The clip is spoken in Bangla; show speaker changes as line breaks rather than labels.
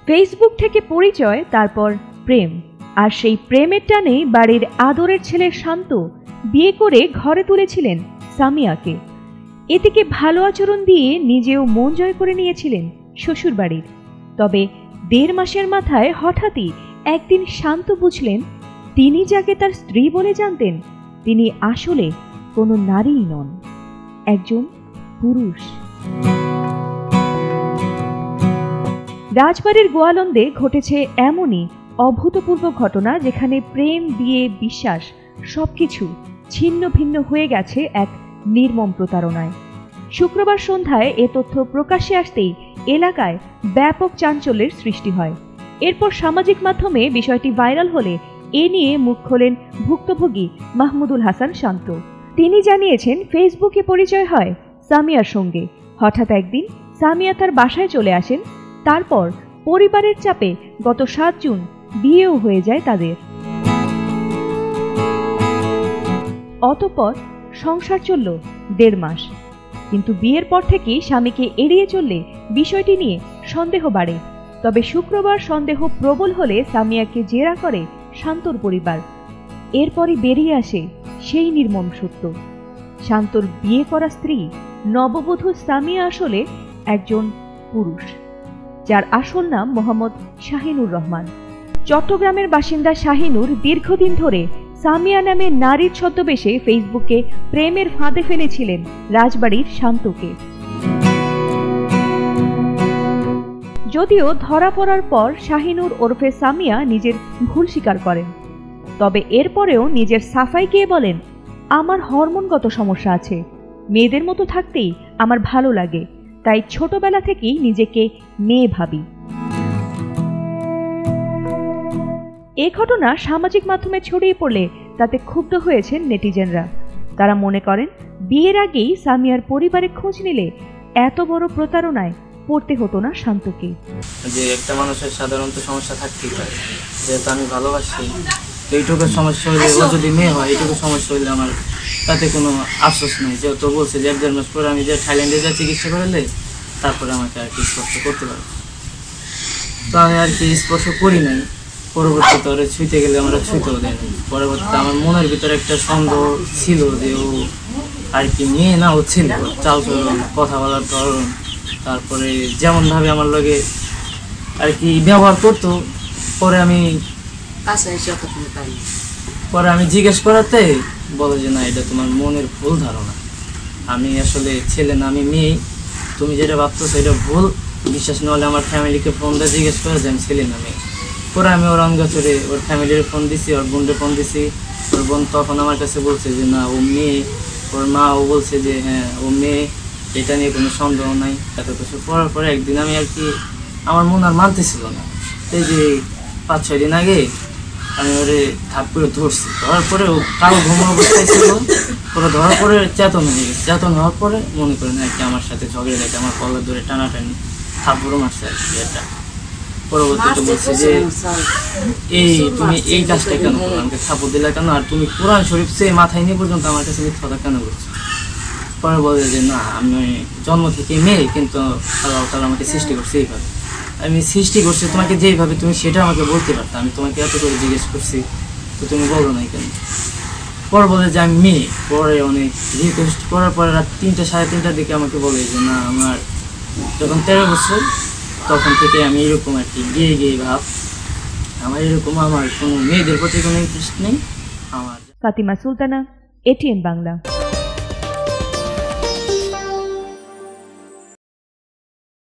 ফেসবুক থেকে পরিচয়, তারপর প্রেম, আর সেই প্রেমের টানেই বাড়ির আদরের ছেলে শান্ত বিয়ে করে ঘরে তুলেছিলেন সামিয়াকে। এদিকে ভালো আচরণ দিয়ে নিজেও মন জয় করে নিয়েছিলেন শ্বশুর বাড়ির। তবে 1.5 মাসের মাথায় হঠাৎই একদিন শান্ত বুঝলেন তিনি যাকে তার স্ত্রী বলে জানতেন তিনি আসলে কোনো নারীই নন, একজন পুরুষ। রাজবাড়ির গোয়ালন্দে ঘটেছে এমনই অভূতপূর্ব ঘটনা, যেখানে প্রেম, বিয়ে, বিশ্বাস সবকিছু ছিন্ন ভিন্ন হয়ে গেছে এক নির্মম প্রতারণায়। শুক্রবার সন্ধ্যায় এ তথ্য প্রকাশ্যে আসতেই এলাকায় ব্যাপক চাঞ্চল্যের সৃষ্টি হয়। এরপর সামাজিক মাধ্যমে বিষয়টি ভাইরাল হলে এ নিয়ে মুখ খোলেন ভুক্তভোগী মাহমুদুল হাসান শান্ত। তিনি জানিয়েছেন, ফেসবুকে পরিচয় হয় সামিয়ার সঙ্গে। হঠাৎ একদিন সামিয়া তার বাসায় চলে আসেন। তারপর পরিবারের চাপে গত 7 জুন বিয়েও হয়ে যায় তাদের। অতঃপর সংসার চলল 1.5 মাস। কিন্তু বিয়ের পর থেকেই স্বামীকে এড়িয়ে চললে বিষয়টি নিয়ে সন্দেহ বাড়ে। তবে শুক্রবার সন্দেহ প্রবল হলে সামিয়াকে জেরা করে শান্তর পরিবার। এরপরই বেরিয়ে আসে সেই নির্মম সত্য। শান্তর বিয়ে করা স্ত্রী নববধূ সামিয়া আসলে একজন পুরুষ, যার আসল নাম মোহাম্মদ শাহিনুর রহমান। চট্টগ্রামের বাসিন্দা শাহিনুর দীর্ঘদিন ধরে সামিয়া নামে নারীর ছদ্মবেশে ফেসবুকে প্রেমের ফাঁদে ফেলেছিলেন রাজবাড়ির শান্তকে। যদিও ধরা পড়ার পর শাহিনুর ওরফে সামিয়া নিজের ভুল স্বীকার করেন। তবে এরপরেও নিজের সাফাই গিয়ে বলেন, আমার হরমোনগত সমস্যা আছে, মেয়েদের মতো থাকতেই আমার ভালো লাগে, তাই ছোটবেলা থেকেই নিজেকে মেয়ে ভাবি। এ ঘটনা সামাজিক মাধ্যমে ছড়িয়ে পড়লে তাতে ক্ষুব্ধ হয়েছেন নেটিজেনরা। তারা মনে করেন বিয়ের আগেই সামিয়ার পরিবারে খোঁজ নিলে এত বড় প্রতারণায় পড়তে হতো না শান্তকে।
যে একটা মানুষের সাধারণত সমস্যা থাকতেই পারে, যেহেতু আমি ভালোবাসি, এইটুকু সমস্যা হলে, ও যদি মেয়ে হয় এইটুকু সমস্যা হলে আমার তাতে কোনো আফসোস নেই। যেহেতু বলছে যে 1.5 মাস পরে আমি যে থাইল্যান্ডে যা চিকিৎসা করালে তারপরে আমাকে আর কি স্পর্শ করতে পারবে। তো আমি আর কি স্পর্শ করি নাই। পরবর্তীতে ওরা ছুঁতে গেলে আমরা ছুঁতেও দেয়নি। পরবর্তীতে আমার মনের ভিতরে একটা সন্দেহ ছিল যে ও আর কি মেয়ে না, ও ছিল। চাল চলন, কথা বলার ধরন, তারপরে যেমনভাবে আমার লগে আর কি ব্যবহার করতো, পরে আমি জিজ্ঞেস করাতে বলে যে না, এটা তোমার মনের ভুল ধারণা, আমি আসলে ছেলে না, আমি মেয়ে, তুমি যেটা ভাবতেছো এটা ভুল। বিশ্বাস না হলে আমার ফ্যামিলিকে ফোন দিয়ে জিজ্ঞেস করে যে আমি ছেলে না মেয়ে। পরে আমি ওর অঙ্গাচরে ওর ফ্যামিলির ফোন দিছি, ওর বোনকে ফোন দিছি। ওর বোন তখন আমার কাছে বলছে যে না, ও মেয়ে। ওর মাও বলছে যে হ্যাঁ ও মেয়ে, এটা নিয়ে কোনো সন্দেহ নাই। এত কিছু পড়ার পরে একদিন আমি আর কি আমার মন আর মানতেছিল না। এই যে 5-6 দিন আগে আমি ওরে ধাপ করে ধরছি। ধরার পরে ও কালো ঘুমো অবস্থায় ছিল। ওরা ধরার পরে চেতন হয়ে গেছে। চেতন হওয়ার পরে মনে করেন আর কি আমার সাথে ঝগড়ে দেখে আমার কলার ধরে টানাটানি থাপ্পড়ও মারছে আর কি। এটা পরবর্তীতে বলছে যে তুমি এই কাজটা কেন করো, আমাকে থাপ্পড় দিলে কেন, আর তুমি কোরআন শরীফ সে মাথায় নিয়ে পর্যন্ত আমার কাছে মিথ্যা কথা কেন বলছো। পরে বলে যে না, আমি জন্ম থেকে মেয়ে, কিন্তু আল্লাহ তাআলা আমাকে সৃষ্টি করছে এইভাবে। আমি সৃষ্টি করছি তোমাকে যেইভাবে, তুমি সেটা আমাকে বলতে পারতাম। আমি তোমাকে এত করে জিজ্ঞেস করছি, তো তুমি বলো নাই কেন। পরে বলে যে আমি মেয়ে। পরে অনেক রিকোয়েস্ট করার পরে রাত 3টা, 3:30টার দিকে আমাকে বলে যে না, আমার যখন 13 বছর তখন থেকে আমি এরকম আর কি গিয়ে ভাব, আমার এরকম, আমার কোনো মেয়েদের প্রতি কোনো ইন্টারেস্ট নেই আমার।
ফাতিমা সুলতানা, ATN বাংলা।